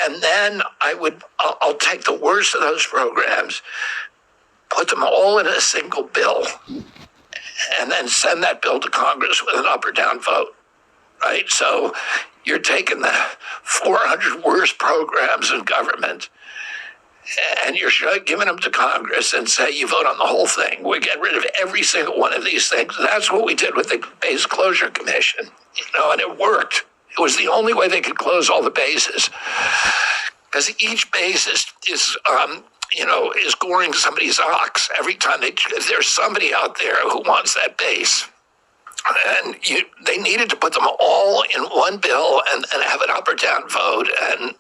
And then I'll take the worst of those programs, put them all in a single bill, and then send that bill to Congress with an up or down vote, right? So you're taking the 400 worst programs in government and you're giving them to Congress and say, you vote on the whole thing. We get rid of every single one of these things. That's what we did with the Base Closure Commission, and it worked. It was the only way they could close all the bases, because each base is goring somebody's ox every time there's somebody out there who wants that base. And they needed to put them all in one bill and have an up or down vote, and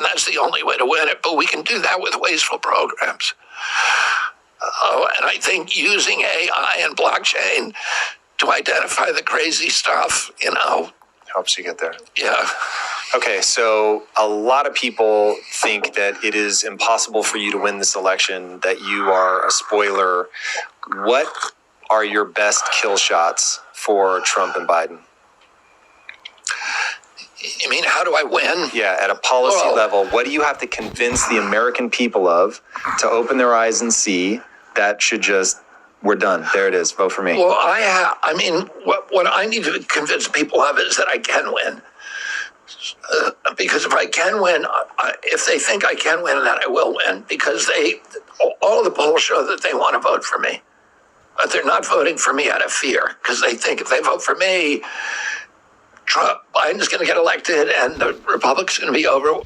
that's the only way to win it. But we can do that with wasteful programs. And I think using AI and blockchain to identify the crazy stuff, helps you get there. Yeah. Okay, so a lot of people think that it is impossible for you to win this election, that you are a spoiler. What are your best kill shots for Trump and Biden? You mean, how do I win? Yeah, at a policy level, what do you have to convince the American people of to open their eyes and see that we're done. There it is. Vote for me. Well, what I need to convince people of is that I can win. Because if I can win, if they think I can win, then I will win. Because all of the polls show that they want to vote for me. But they're not voting for me out of fear, because they think if they vote for me, Biden's going to get elected and the Republic's going to be over.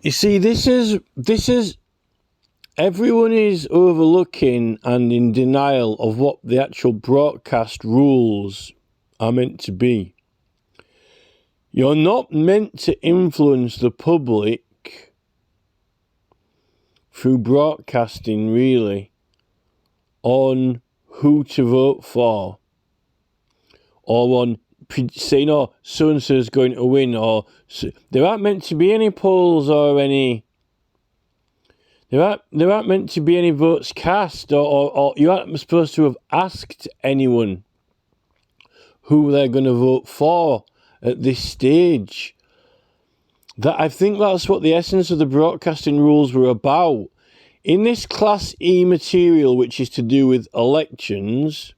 You see, this is everyone is overlooking and in denial of what the actual broadcast rules are meant to be. You're not meant to influence the public through broadcasting, really, on who to vote for, or on saying, oh, so-and-so is going to win, or there aren't meant to be any polls or any, there aren't meant to be any votes cast, or you aren't supposed to have asked anyone who they're going to vote for at this stage. That I think that's what the essence of the broadcasting rules were about. In this Class E material, which is to do with elections,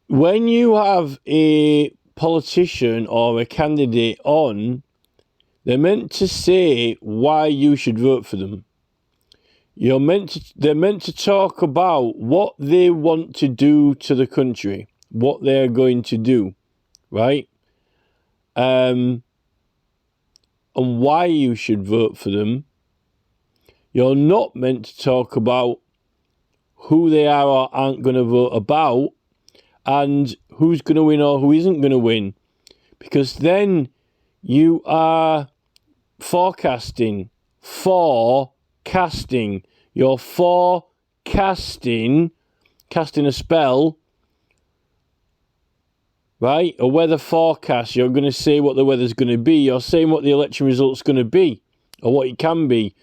when you have a politician or a candidate on, they're meant to say why you should vote for them. They're meant to talk about what they want to do to the country, what they're going to do, right? And why you should vote for them. You're not meant to talk about who they are or aren't going to vote about, and who's going to win or who isn't going to win. Because then you are forecasting. You're forecasting, casting a spell, right? A weather forecast. You're going to say what the weather's going to be. You're saying what the election result's going to be, or what it can be.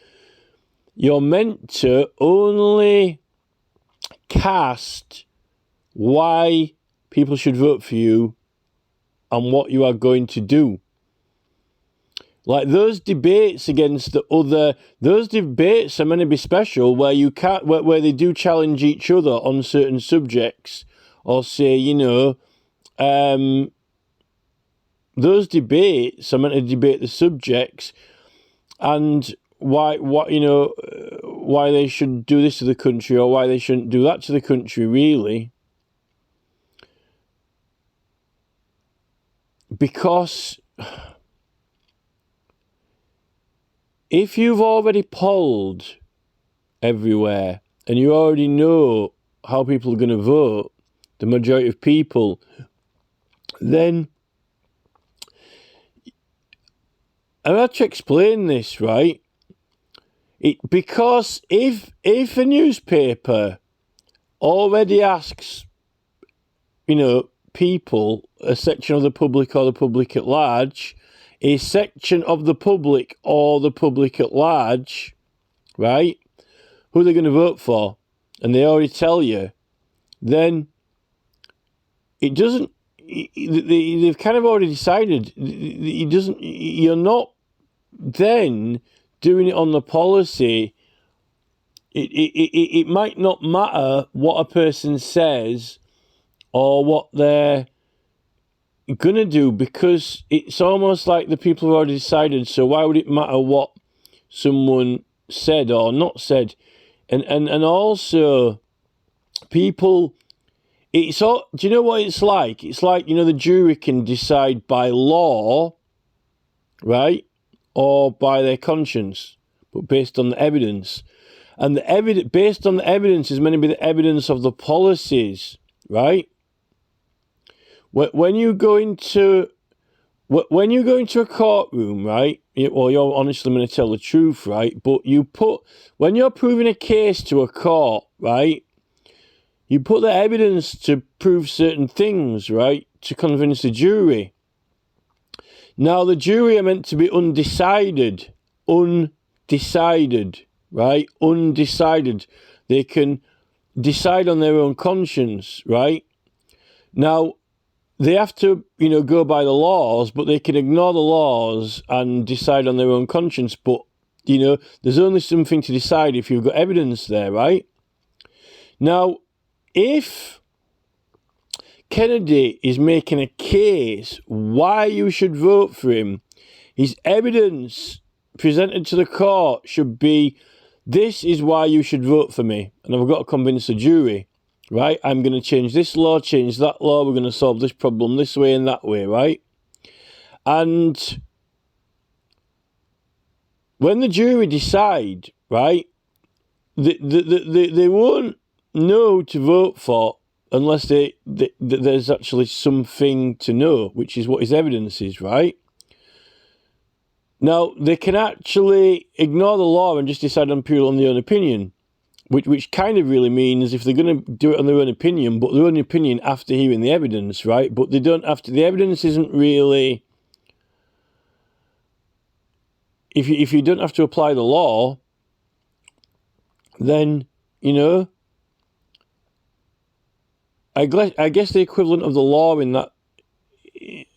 You're meant to only cast why people should vote for you and what you are going to do. Like those debates against those debates are meant to be special, where where they do challenge each other on certain subjects, or say, those debates are meant to debate the subjects and why they should do this to the country or why they shouldn't do that to the country, really. Because if you've already polled everywhere and you already know how people are going to vote, the majority of people, then I have to explain this, right? Because if a newspaper already asks, people, a section of the public or the public at large, a section of the public or the public at large, right, who they're going to vote for, and they already tell you, then it doesn't, they've kind of already decided. He doesn't. You're not then doing it on the policy. It might not matter what a person says or what they're gonna do, because it's almost like the people have already decided. So why would it matter what someone said or not said? And also people. It's all. Do you know what it's like? It's like, the jury can decide by law, right, or by their conscience, but based on the evidence. And the evidence, based on the evidence, is meant to be the evidence of the policies, right? When you go into a courtroom, right? Well, you're honestly going to tell the truth, right? But when you're proving a case to a court, right? You put the evidence to prove certain things, right? To convince the jury. Now, the jury are meant to be undecided, right? Undecided. They can decide on their own conscience, right? Now, they have to, go by the laws, but they can ignore the laws and decide on their own conscience. But, there's only something to decide if you've got evidence there, right? Now, if Kennedy is making a case why you should vote for him, his evidence presented to the court should be, this is why you should vote for me. And I've got to convince the jury, right? I'm going to change this law, change that law. We're going to solve this problem this way and that way, right? And when the jury decide, right, they won't know who to vote for unless there's actually something to know, which is what his evidence is, right? Now, they can actually ignore the law and just decide on purely on their own opinion, which kind of really means if they're going to do it on their own opinion, but their own opinion after hearing the evidence, right? But they don't have to, the evidence isn't really, if you don't have to apply the law, then, I guess the equivalent of the law in that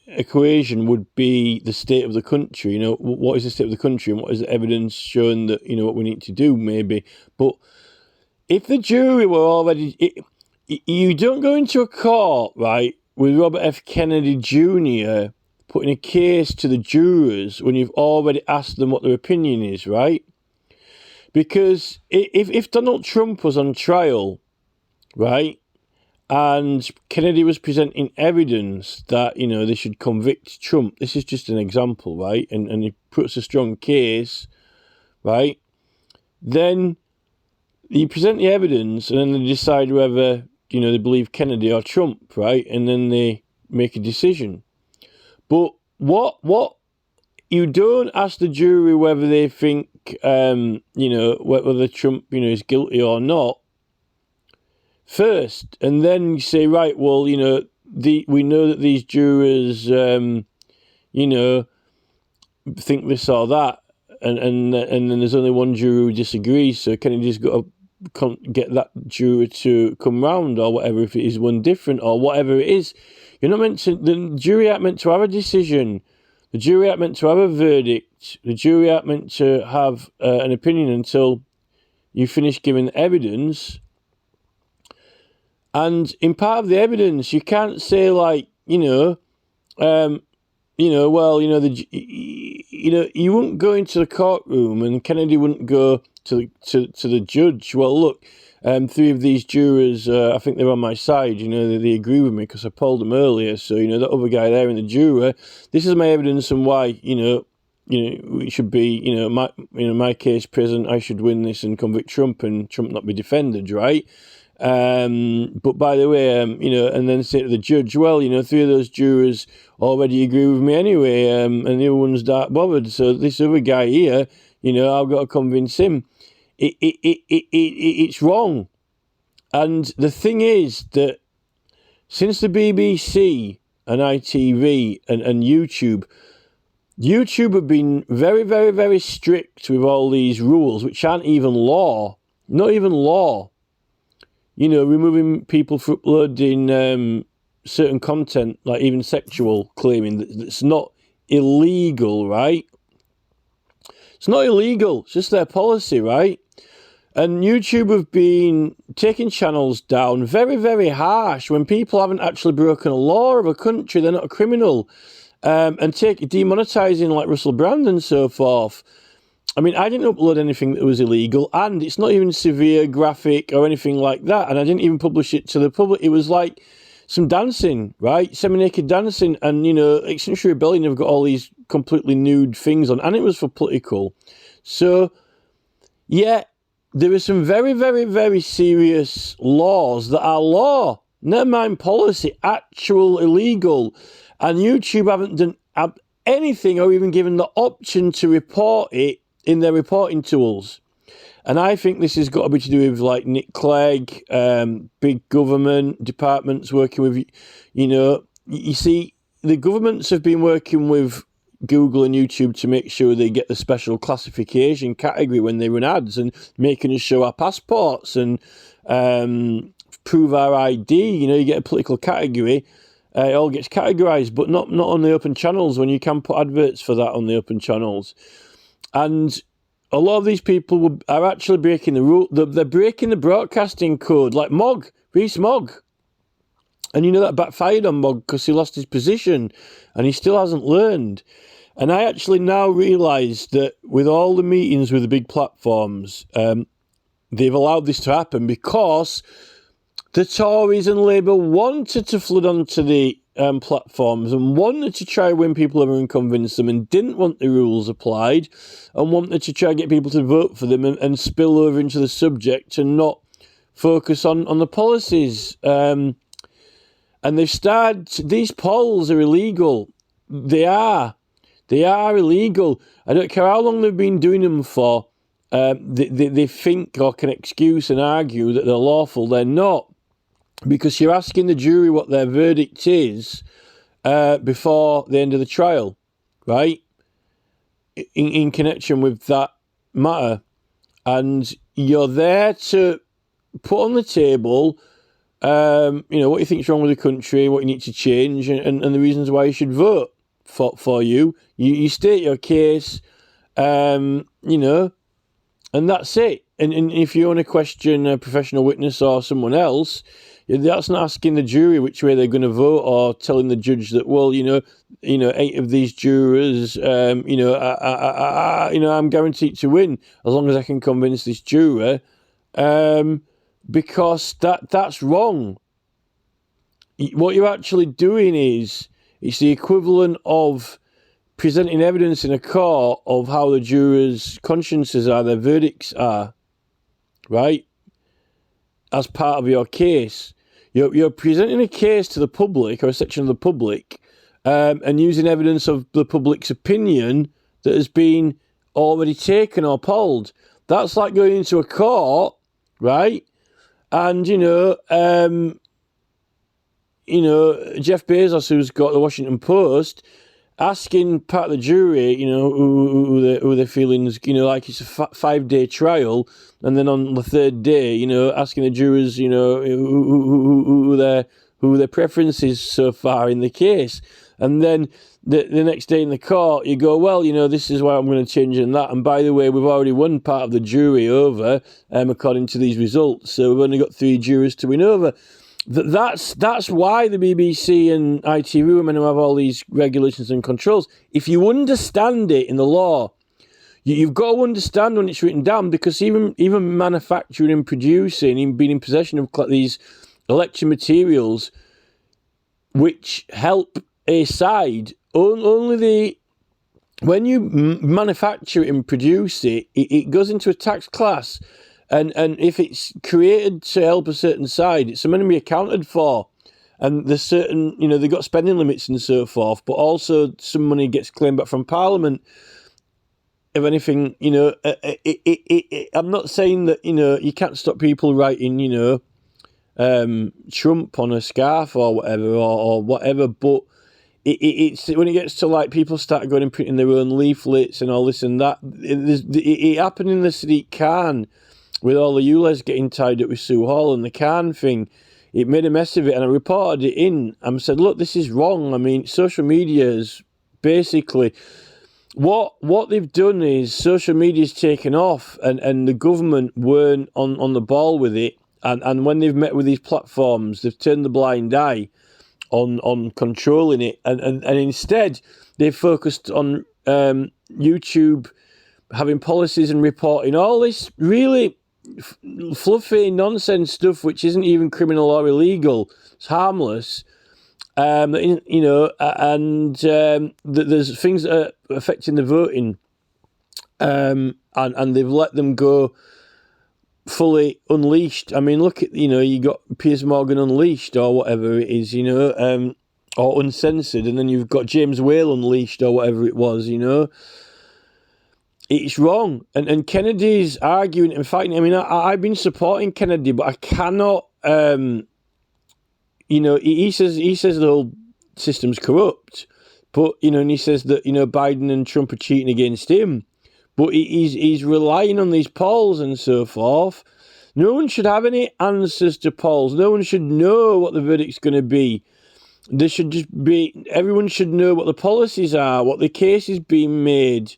equation would be the state of the country. What is the state of the country and what is the evidence showing that, what we need to do, maybe. But if the jury were already... You don't go into a court, right, with Robert F. Kennedy Jr. putting a case to the jurors when you've already asked them what their opinion is, right? Because if Donald Trump was on trial, right, and Kennedy was presenting evidence that, they should convict Trump. This is just an example, right? And he puts a strong case, right? Then you present the evidence and then they decide whether, they believe Kennedy or Trump, right? And then they make a decision. But what you don't ask the jury whether they think, whether Trump, is guilty or not, first, and then you say, right, well, we know that these jurors, think this or that, and then there's only one juror who disagrees, so Kennedy's got to get that juror to come round or whatever, if it is one different or whatever it is. You're not meant to, the jury aren't meant to have a decision. The jury aren't meant to have a verdict. The jury aren't meant to have an opinion until you finish giving evidence. And in part of the evidence, you can't say you wouldn't go into the courtroom and Kennedy wouldn't go to the judge. Well, look, 3 of these jurors, I think they're on my side. They agree with me because I polled them earlier. So that other guy there in the juror, this is my evidence and why it should be my case present. I should win this and convict Trump and Trump not be defended, right? But by the way, and then say to the judge, well, 3 of those jurors already agree with me anyway, and the other one's not bothered. So this other guy here, I've got to convince him. It's wrong. And the thing is that since the BBC and ITV and YouTube have been very, very, very strict with all these rules, which aren't even law, not even law. Removing people for uploading certain content, like even sexual, claiming that it's not illegal, right? It's not illegal. It's just their policy, right? And YouTube have been taking channels down very, very harsh when people haven't actually broken a law of a country. They're not a criminal. And demonetizing like Russell Brand and so forth. I mean, I didn't upload anything that was illegal, and it's not even severe, graphic, or anything like that. And I didn't even publish it to the public. It was like some dancing, right? Semi-naked dancing. And, Extinction Rebellion have got all these completely nude things on, and it was for political. So, yeah, there are some very, very, very serious laws that are law, never mind policy, actual illegal. And YouTube haven't done anything or even given the option to report it in their reporting tools. And I think this has got to be to do with like Nick Clegg, big government departments working with, you see, the governments have been working with Google and YouTube to make sure they get the special classification category when they run ads, and making us show our passports and prove our ID. You get a political category. It all gets categorized, but not on the open channels, when you can put adverts for that on the open channels. And a lot of these people are actually breaking the rule. They're breaking the broadcasting code, like Rees Mogg. And that backfired on Mogg because he lost his position and he still hasn't learned. And I actually now realise that with all the meetings with the big platforms, they've allowed this to happen because the Tories and Labour wanted to flood onto the platforms and wanted to try and win people over and convince them, and didn't want the rules applied, and wanted to try and get people to vote for them and spill over into the subject and not focus on the policies. And they've started, these polls are illegal. They are illegal. I don't care how long they've been doing them for. They think or can excuse and argue that they're lawful. They're not. Because you're asking the jury what their verdict is before the end of the trial, right? In connection with that matter. And you're there to put on the table, what you think is wrong with the country, what you need to change, and the reasons why you should vote for you. You state your case, and that's it. And if you want to question a professional witness or someone else, that's not asking the jury which way they're going to vote, or telling the judge that, well, 8 of these jurors, I'm guaranteed to win as long as I can convince this juror, because that's wrong. What you're actually doing is, it's the equivalent of presenting evidence in a court of how the jurors' consciences are, their verdicts are, right? As part of your case. You're presenting a case to the public, or a section of the public, and using evidence of the public's opinion that has been already taken or polled. That's like going into a court, right? And, Jeff Bezos, who's got the Washington Post, asking part of the jury, who their feelings, like it's a 5-day trial, and then on the 3rd day, asking the jurors, who their preference is so far in the case. And then the next day in the court, you go, well, this is why I'm going to change and that. And by the way, we've already won part of the jury over, according to these results. So we've only got 3 jurors to win over. That's why the BBC and ITV were meant to have all these regulations and controls. If you understand it in the law, you've got to understand when it's written down, because even manufacturing and producing, even being in possession of these election materials, which help a side, when you manufacture it and produce it, it goes into a tax class. And if it's created to help a certain side, it's going to be accounted for. And there's certain, they've got spending limits and so forth, but also some money gets claimed back from Parliament. If anything, I'm not saying that, you can't stop people writing, Trump on a scarf or whatever, or whatever, but it's when it gets to like people start going and printing their own leaflets and all this and that. It happened in the Sadiq Khan, with all the ULEZ getting tied up with Sue Hall and the Khan thing. it made a mess of it, and I reported it in and said, look, this is wrong. I mean, social media is basically... What they've done is social media's taken off, and the government weren't on the ball with it, and when they've met with these platforms, they've turned the blind eye on controlling it, and instead they've focused on YouTube having policies and reporting all this really fluffy nonsense stuff which isn't even criminal or illegal. It's harmless. There's things that are affecting the voting, and they've let them go fully unleashed. I mean, look at, you got Piers Morgan Unleashed or whatever it is, or Uncensored, and then you've got James Whale Unleashed or whatever it was, It's wrong, and Kennedy's arguing and fighting. I mean, I've been supporting Kennedy, but I cannot. He says the whole system's corrupt, but and he says that Biden and Trump are cheating against him, but he's relying on these polls and so forth. No one should have any answers to polls. No one should know what the verdict's going to be. There should just be, everyone should know what the policies are, what the case is being made.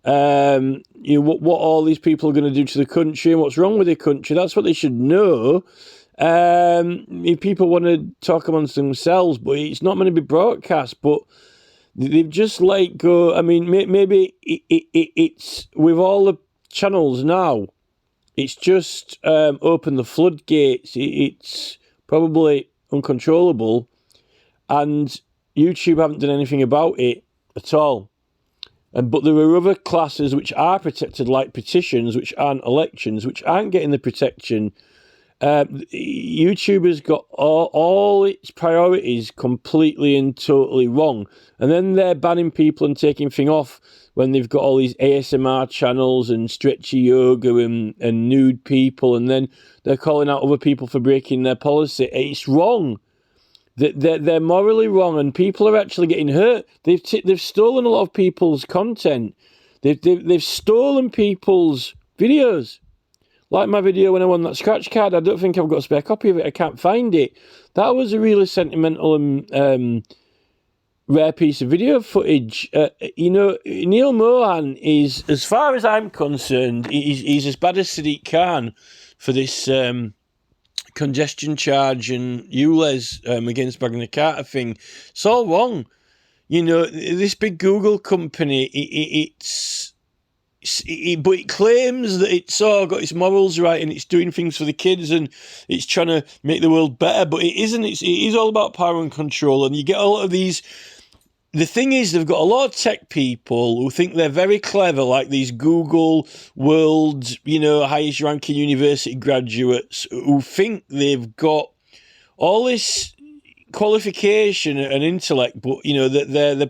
What all these people are going to do to the country and what's wrong with the country. That's what they should know. If people want to talk amongst themselves, but it's not going to be broadcast. But they've just let go. I mean, maybe it's with all the channels now. It's just opened the floodgates. It's probably uncontrollable, and YouTube haven't done anything about it at all. But there are other classes which are protected, like petitions, which aren't elections, which aren't getting the protection. YouTube has got all its priorities completely and totally wrong, and then they're banning people and taking things off when they've got all these ASMR channels and stretchy yoga and nude people, and then they're calling out other people for breaking their policy. It's wrong. They're morally wrong, and people are actually getting hurt. They've stolen a lot of people's content. They've stolen people's videos. Like my video when I won that scratch card, I don't think I've got a spare copy of it. I can't find it. That was a really sentimental and rare piece of video footage. Neil Mohan is, as far as I'm concerned, he's as bad as Sadiq Khan for this congestion charge and ULEZ against Magna Carta thing. It's all wrong. This big Google company, but it claims that it's all got its morals right and it's doing things for the kids and it's trying to make the world better, but it isn't. It is all about power and control, and you get a lot of these. The thing is, they've got a lot of tech people who think they're very clever, like these Google world, highest ranking university graduates who think they've got all this qualification and intellect, but that they're the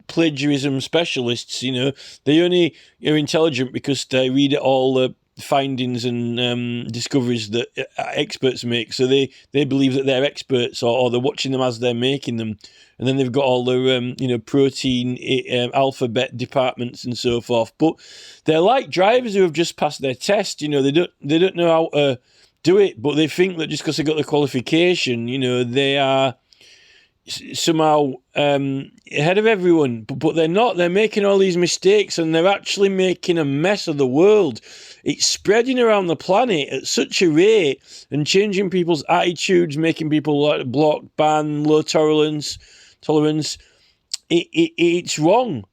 plagiarism specialists. They only are intelligent because they read all the findings and discoveries that experts make, so they believe that they're experts, or they're watching them as they're making them, and then they've got all the protein alphabet departments and so forth. But they're like drivers who have just passed their test. They don't know how to do it, but they think that just because they got the qualification, they are somehow ahead of everyone, but they're not. They're making all these mistakes, and they're actually making a mess of the world. It's spreading around the planet at such a rate and changing people's attitudes, making people like block, ban, low tolerance. It's wrong.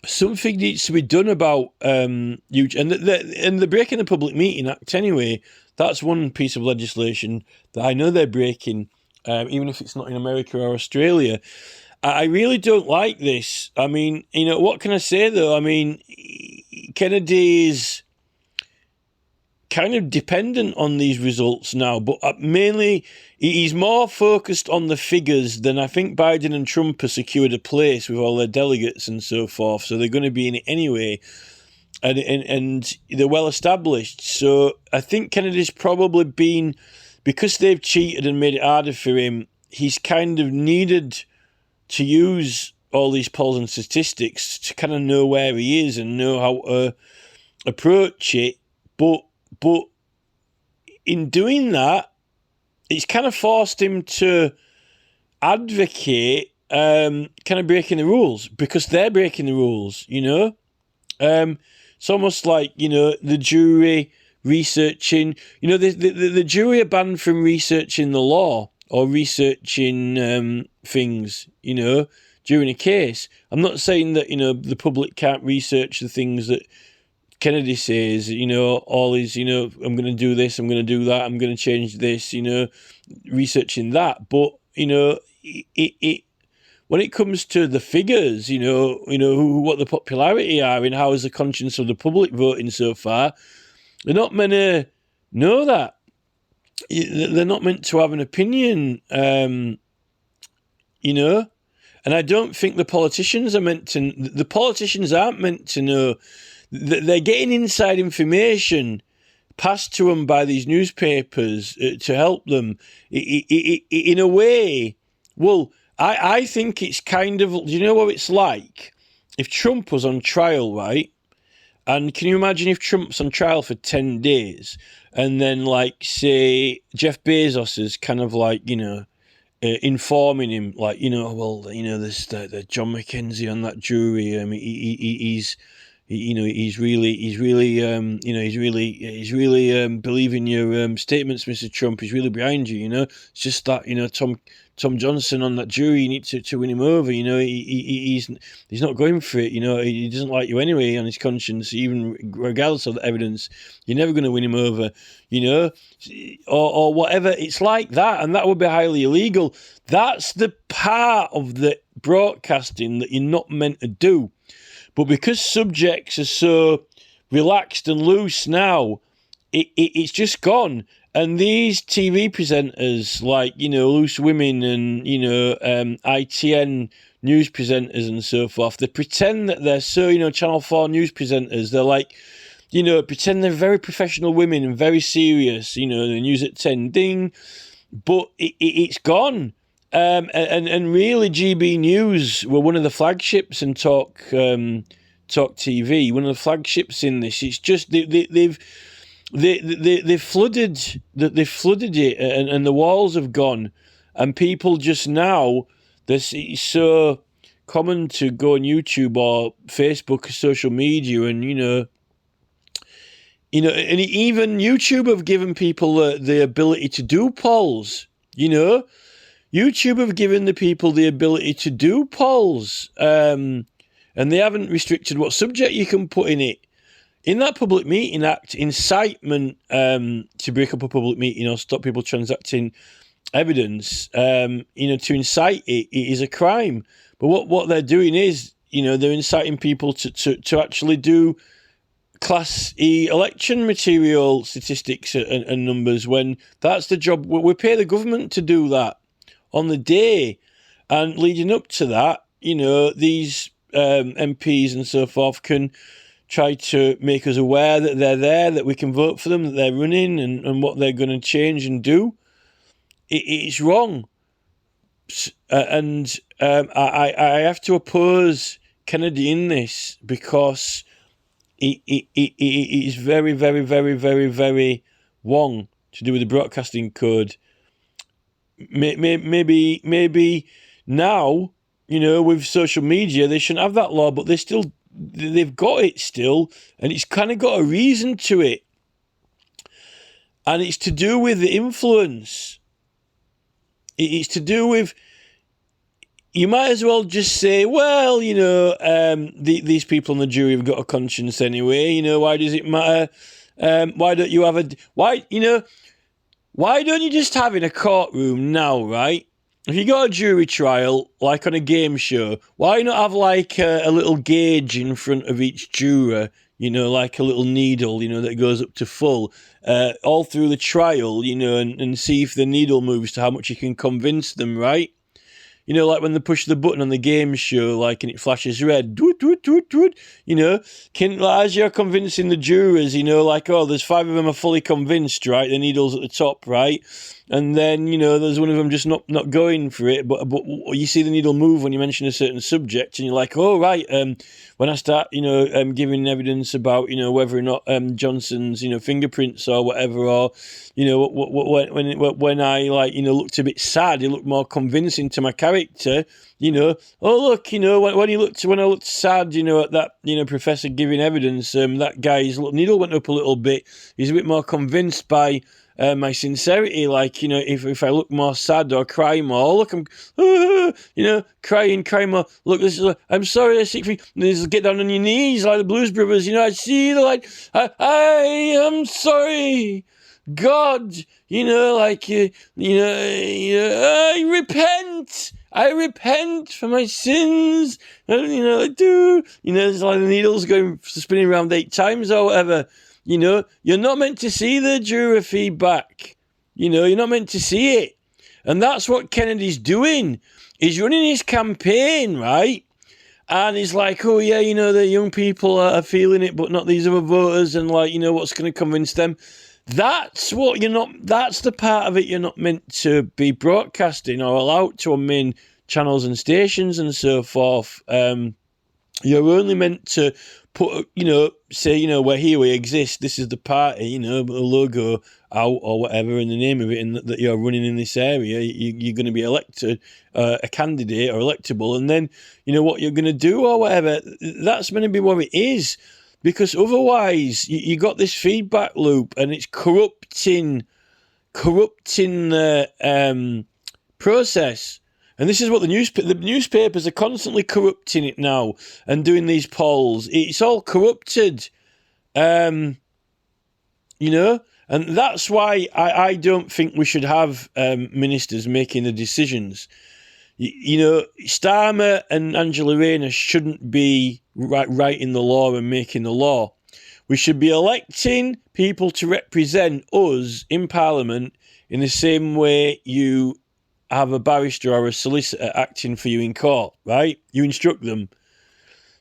Something needs to be done about huge, and they're breaking the Public Meeting Act anyway. That's one piece of legislation that I know they're breaking. Even if it's not in America or Australia. I really don't like this. I mean, what can I say, though? I mean, Kennedy is kind of dependent on these results now, but mainly he's more focused on the figures than I think Biden and Trump have secured a place with all their delegates and so forth, so they're going to be in it anyway. And they're well established. So I think Kennedy's probably been... Because they've cheated and made it harder for him, he's kind of needed to use all these polls and statistics to kind of know where he is and know how to approach it. But in doing that, it's kind of forced him to advocate kind of breaking the rules because they're breaking the rules, you know? It's almost like, you know, the jury researching, you know, the jury are banned from researching the law or researching things, you know, during a case. I'm not saying that, you know, the public can't research the things that Kennedy says, you know, all his, you know, I'm going to do this, I'm going to do that, I'm going to change this, you know, researching that. But, you know, it when it comes to the figures, you know, what the popularity are and how is the conscience of the public voting so far, they're not meant to know that. They're not meant to have an opinion, you know. And I don't think the politicians are meant to. The politicians aren't meant to know. They're getting inside information passed to them by these newspapers to help them. In a way, well, I think it's kind of, do you know what it's like? If Trump was on trial, right? And can you imagine if Trump's on trial for 10 days and then, like, say, Jeff Bezos is kind of like, you know, informing him, like, you know, well, you know, there's the John McKenzie on that jury. I mean, he's really believing your statements, Mr. Trump. He's really behind you. You know, it's just that, you know, Tom Johnson on that jury. You need to win him over. You know, he's not going for it. You know, he doesn't like you anyway on his conscience. Even regardless of the evidence, you're never going to win him over. You know, or whatever. It's like that, and that would be highly illegal. That's the part of the broadcasting that you're not meant to do. But because subjects are so relaxed and loose now, it's just gone. And these TV presenters, like, you know, Loose Women and, you know, ITN news presenters and so forth, they pretend that they're so, you know, Channel 4 news presenters. They're like, you know, pretend they're very professional women and very serious, you know, the news at 10, ding. But it's gone. And really, GB News were one of the flagships and Talk TV, one of the flagships in this. It's just they've flooded it, and the walls have gone, and people just now, it's so common to go on YouTube or Facebook or social media, and you know, and even YouTube have given people the ability to do polls, you know. YouTube have given the people the ability to do polls, and they haven't restricted what subject you can put in it. In that Public Meeting Act, incitement to break up a public meeting or stop people transacting evidence, you know, to incite it is a crime. But what they're doing is, you know, they're inciting people to actually do Class E election material statistics and numbers when that's the job. We pay the government to do that on the day, and leading up to that, you know, these MPs and so forth can try to make us aware that they're there, that we can vote for them, that they're running, and what they're going to change and do. It's wrong, and I have to oppose Kennedy in this because it is very, very, very, very, very wrong to do with the broadcasting code. Maybe now, you know, with social media, they shouldn't have that law, but they've got it still, and it's kind of got a reason to it, and it's to do with the influence. It's to do with, you might as well just say, well, you know, these people on the jury have got a conscience anyway. You know, why does it matter? Why don't you have why don't you just have in a courtroom now, right? If you got a jury trial, like on a game show, why not have like a little gauge in front of each juror, you know, like a little needle, you know, that goes up to full, all through the trial, you know, and see if the needle moves to how much you can convince them, right? You know, like when they push the button on the game show, like, and it flashes red, doot, doot, doot, doot, you know, as you're convincing the jurors, you know, like, oh, there's 5 of them are fully convinced, right? The needle's at the top, right? and then, you know, there's one of them just not going for it, but you see the needle move when you mention a certain subject, and you're like, oh, right, when I start, you know, giving evidence about, you know, whether or not Johnson's, you know, fingerprints or whatever, or, you know, when I, like, you know, looked a bit sad, it looked more convincing to my character, you know, oh, look, you know, when I looked sad, you know, at that, you know, professor giving evidence, that guy's needle went up a little bit, he's a bit more convinced by my sincerity, like, you know, if I look more sad or cry more, look, I'm, you know, crying more, look, this is, I'm sorry, I seek for you, get down on your knees, like the Blues Brothers, you know, I see the light, I am sorry, God, you know, like, you know, I repent for my sins, you know, I do, you know, it's like the needle's going, spinning around 8 times or whatever. You know, you're not meant to see the juror feedback. You know, you're not meant to see it. And that's what Kennedy's doing. He's running his campaign, right? And he's like, oh, yeah, you know, the young people are feeling it, but not these other voters. And, like, you know, what's going to convince them? That's what you're not, that's the part of it you're not meant to be broadcasting or allowed to on main channels and stations and so forth. You're only meant to put, you know, say, you know, we're here, we exist, this is the party, you know, a logo out or whatever in the name of it, and that you're running in this area, you're going to be elected, a candidate or electable, and then, you know, what you're going to do or whatever, that's going to be what it is, because otherwise you got this feedback loop and it's corrupting the process. And this is what the newspapers are constantly corrupting it now and doing these polls. It's all corrupted, you know, and that's why I don't think we should have ministers making the decisions. You know, Starmer and Angela Rayner shouldn't be writing the law and making the law. We should be electing people to represent us in Parliament in the same way you have a barrister or a solicitor acting for you in court, right? You instruct them,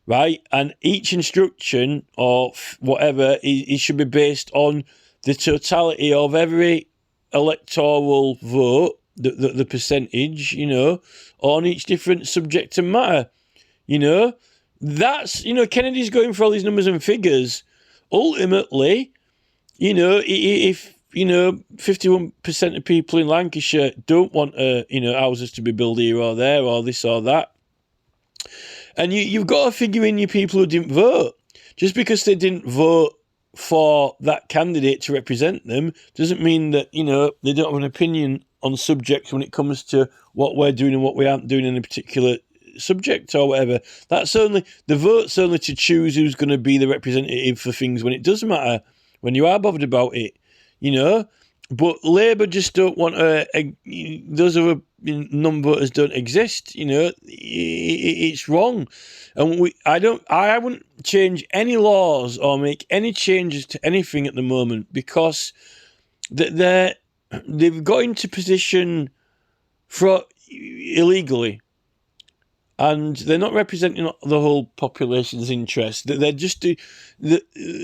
right? And each instruction or whatever, it should be based on the totality of every electoral vote, the percentage, you know, on each different subject and matter, you know. That's, you know, Kennedy's going for all these numbers and figures. Ultimately, you know, if you know, 51% of people in Lancashire don't want, you know, houses to be built here or there or this or that. And you've got to figure in your people who didn't vote. Just because they didn't vote for that candidate to represent them doesn't mean that, you know, they don't have an opinion on subjects when it comes to what we're doing and what we aren't doing in a particular subject or whatever. That's only, the vote's only to choose who's going to be the representative for things when it does matter, when you are bothered about it. You know, but Labour just don't want those other non-voters don't exist. You know, it's wrong, and I wouldn't change any laws or make any changes to anything at the moment because they've got into position for illegally. And they're not representing the whole population's interest. They're just the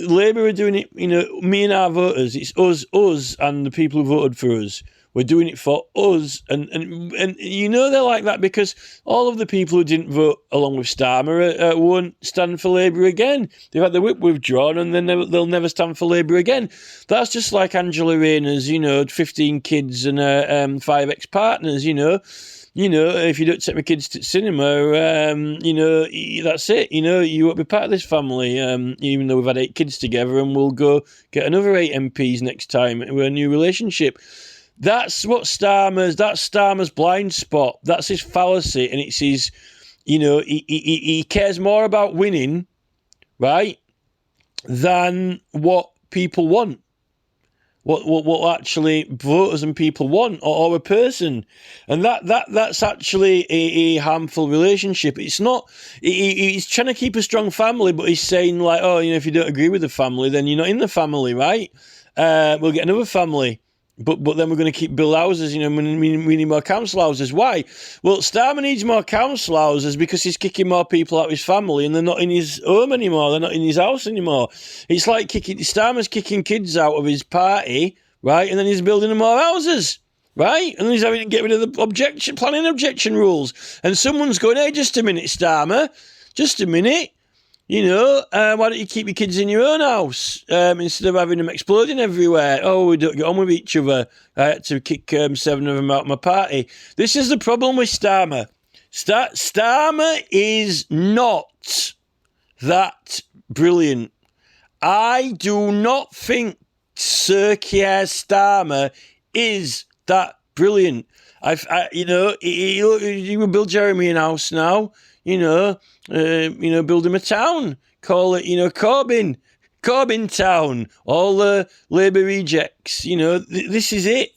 Labour are doing it. You know, me and our voters. It's us, and the people who voted for us. We're doing it for us, and you know they're like that because all of the people who didn't vote along with Starmer won't stand for Labour again. They've had their whip withdrawn, and then they'll never stand for Labour again. That's just like Angela Rayner's, you know, 15 kids and 5 ex-partners. You know, if you don't take my kids to cinema, you know, that's it. You know, you won't be part of this family, even though we've had 8 kids together and we'll go get another 8 MPs next time with a new relationship. That's what that's Starmer's blind spot. That's his fallacy. And it's his, you know, he cares more about winning, right, than what people want. What actually voters and people want, or a person, and that's actually a harmful relationship. It's not. He's trying to keep a strong family, but he's saying like, oh, you know, if you don't agree with the family, then you're not in the family, right? We'll get another family. But then we're going to keep build houses, you know, we need more council houses. Why? Well, Starmer needs more council houses because he's kicking more people out of his family and they're not in his home anymore. They're not in his house anymore. It's like Starmer's kicking kids out of his party, right? And then he's building more houses. right? And he's having to get rid of the planning objection rules. And someone's going, hey, just a minute, Starmer, just a minute. Why don't you keep your kids in your own house instead of having them exploding everywhere? Oh, we don't get on with each other. I had to kick 7 of them out of my party. This is the problem with Starmer. Starmer is not that brilliant. I do not think Sir Keir Starmer is that brilliant. He will build Jeremy a house now. Build him a town. Call it, Corbyn Town. All the Labour rejects. This is it.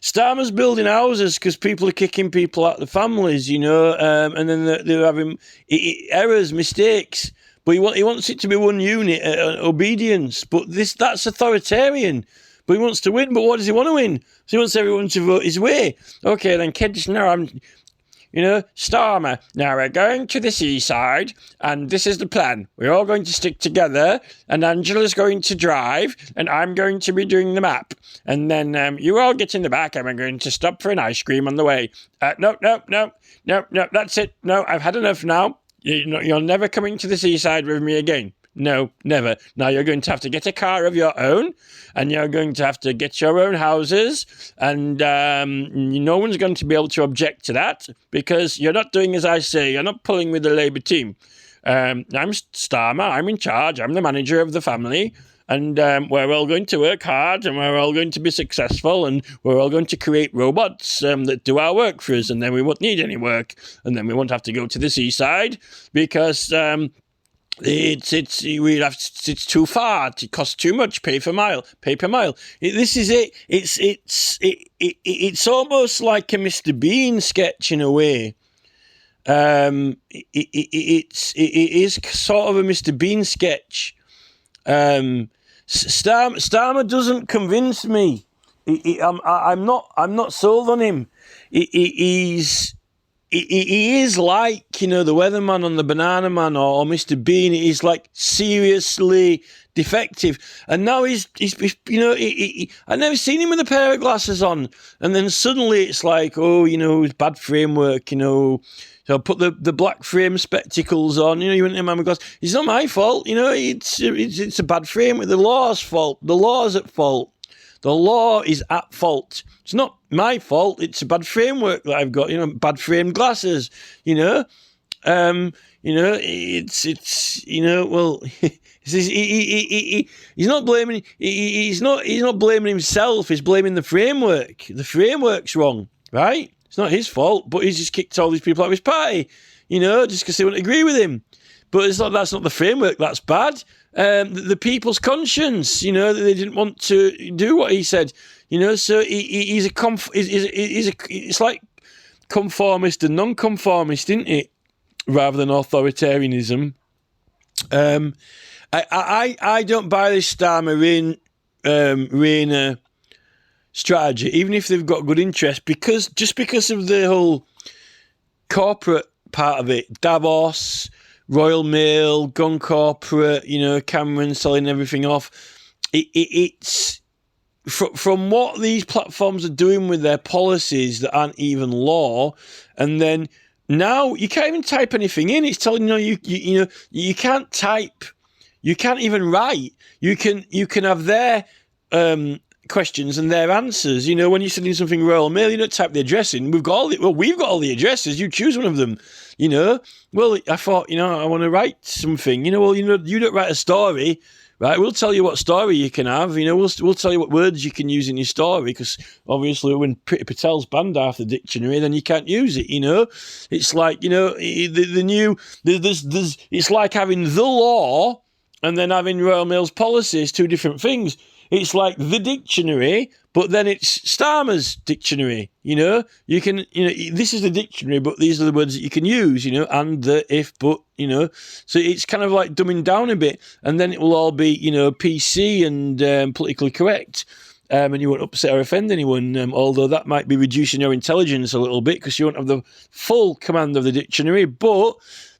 Starmer's building houses because people are kicking people out of the families, and then they're having errors, mistakes. But he wants it to be one unit, obedience. But that's authoritarian. But he wants to win. But what does he want to win? So he wants everyone to vote his way. Okay, then kids, now Starmer, now we're going to the seaside, and this is the plan. We're all going to stick together, and Angela's going to drive, and I'm going to be doing the map. And then you all get in the back, and we're going to stop for an ice cream on the way. No, that's it. No, I've had enough now. You're never coming to the seaside with me again. No, never. Now you're going to have to get a car of your own, and you're going to have to get your own houses, and no one's going to be able to object to that because you're not doing as I say. You're not pulling with the Labour team. I'm Starmer. I'm in charge. I'm the manager of the family, and we're all going to work hard, and we're all going to be successful, and we're all going to create robots that do our work for us, and then we won't need any work, and then we won't have to go to the seaside because it's too far. It costs too much. Pay per mile. This is it. It's almost like a Mr. Bean sketch in a way. It is sort of a Mr. Bean sketch. Starmer doesn't convince me. I'm not sold on him. He is like, the Weatherman on the Banana Man or Mr. Bean. He's like seriously defective. And now he's I've never seen him with a pair of glasses on. And then suddenly it's like, it's bad framework, So put the black frame spectacles on, you want him to have glasses. It's not my fault, it's a bad frame. The law's fault. The law's at fault. The law is at fault. It's not my fault. It's a bad framework that I've got. Bad framed glasses. Well, he's not blaming. He's not blaming himself. He's blaming the framework. The framework's wrong, right? It's not his fault. But he's just kicked all these people out of his party. Just because they wouldn't agree with him. But that's not the framework. That's bad. The people's conscience, they didn't want to do what he said, so it's like conformist and non-conformist, isn't it? Rather than authoritarianism. I don't buy this Starmer Rayner strategy, even if they've got good interest, because of the whole corporate part of it, Davos, Royal Mail, gone corporate, Cameron selling everything off. It's from what these platforms are doing with their policies that aren't even law, and then now you can't even type anything in. It's telling you can't type, you can't even write. You can have their questions and their answers. When you're sending something Royal Mail, you don't type the address in. We've got all the addresses. You choose one of them. Well, I thought, I want to write something. You don't write a story, right? We'll tell you what story you can have. We'll tell you what words you can use in your story, because obviously when Priti Patel's banned half the dictionary, then you can't use it. It's like it's like having the law and then having Royal Mail's policies, two different things. It's like the dictionary, but then it's Starmer's dictionary. You can, this is the dictionary, but these are the words that you can use, and the, if, but, So it's kind of like dumbing down a bit, and then it will all be, PC and politically correct. and you won't upset or offend anyone, although that might be reducing your intelligence a little bit because you won't have the full command of the dictionary, but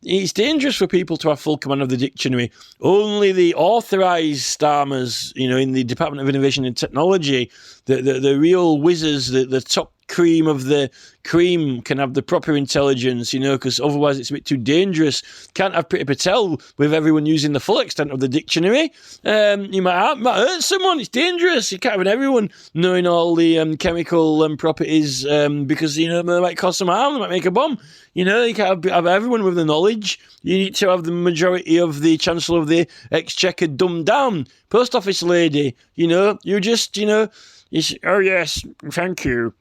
it's dangerous for people to have full command of the dictionary. Only the authorised starmers, in the Department of Innovation and Technology, the real whizzes, the top cream of the cream can have the proper intelligence, because otherwise it's a bit too dangerous. Can't have Priti Patel with everyone using the full extent of the dictionary. You might hurt someone. It's dangerous. You can't have everyone knowing all the chemical properties because, they might cause some harm. They might make a bomb. You can't have everyone with the knowledge. You need to have the majority of the Chancellor of the Exchequer dumbed down. Post office lady, you just, oh yes, thank you.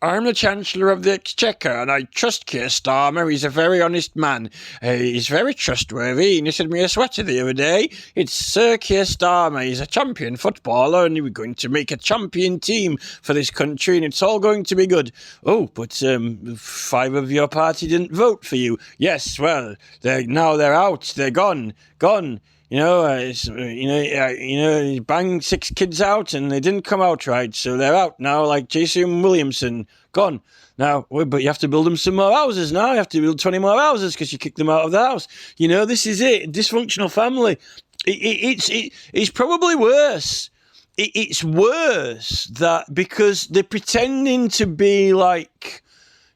I'm the Chancellor of the Exchequer, and I trust Keir Starmer. He's a very honest man. He's very trustworthy. He knitted me a sweater the other day. It's Sir Keir Starmer. He's a champion footballer, and we're going to make a champion team for this country, and it's all going to be good. Oh, but 5 of your party didn't vote for you. Yes, well, they're out. They're gone. He banged 6 kids out and they didn't come out right, so they're out now, like Jason Williamson, gone. Now, but you have to build them some more houses now. You have to build 20 more houses because you kicked them out of the house. This is it. Dysfunctional family. It's probably worse. It's worse that because they're pretending to be like,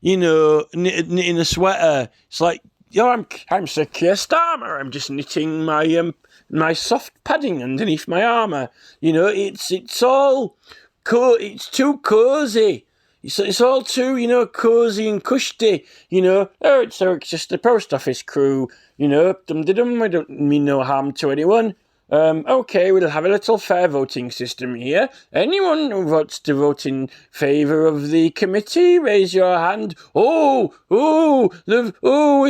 knitting a sweater. It's like, I'm Sir Keir Starmer. I'm just knitting my soft padding underneath my armour. It's all it's too cosy. It's all too cosy and cushy. It's just the post office crew. I don't mean no harm to anyone. Okay, we'll have a little fair voting system here. Anyone who wants to vote in favour of the committee, raise your hand. We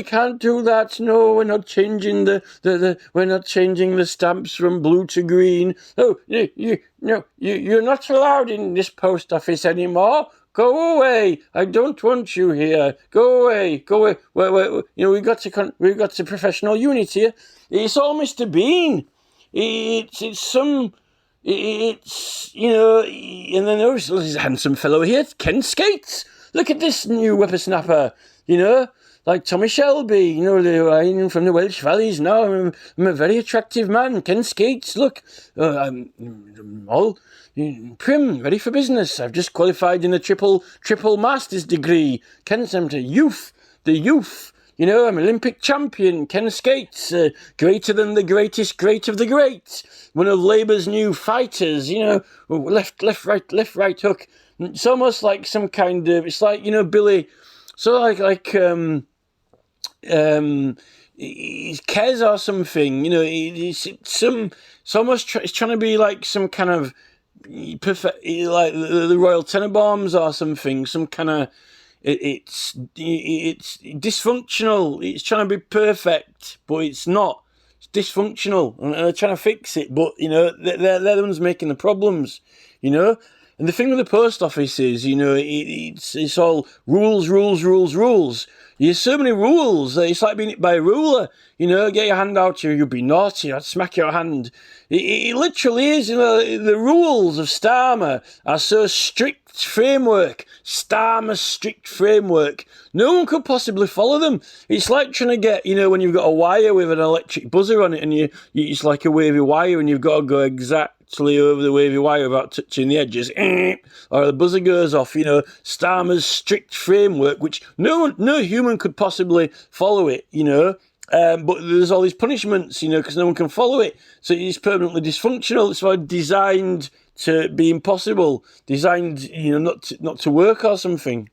can't do that. No, we're not changing we're not changing the stamps from blue to green. Oh, you're not allowed in this post office anymore. Go away! I don't want you here. Go away! We've got to professional unit here. It's all Mr. Bean. And then there's a handsome fellow here, Ken Skates. Look at this new whippersnapper, like Tommy Shelby, from the Welsh Valleys. Now I'm a very attractive man, Ken Skates. Look, I'm all prim, ready for business. I've just qualified in a triple master's degree. Ken's the youth. I'm Olympic champion, Ken Skates, greater than the greatest, great of the great. One of Labour's new fighters, left, right hook. It's almost like some kind of, it's like, Billy, so like Kez or something, it's almost, it's trying to be like some kind of, perfect, like the Royal Tenenbaums or something, some kind of, it's dysfunctional. It's trying to be perfect, but it's not. It's dysfunctional, and they're trying to fix it. But they're the ones making the problems. And the thing with the post office is, it's all rules. There's so many rules. It's like being hit by a ruler. Get your hand out here. You'll be naughty. I'd smack your hand. It literally is. The rules of Starmer are so strict. Starmer's strict framework. No one could possibly follow them. It's like trying to get, when you've got a wire with an electric buzzer on it, and it's like a wavy wire, and you've got to go exactly over the wavy wire without touching the edges, or the buzzer goes off. Starmer's strict framework, which no human could possibly follow it. But there's all these punishments, because no one can follow it. So it's permanently dysfunctional. It's designed to be impossible, designed, not to work or something.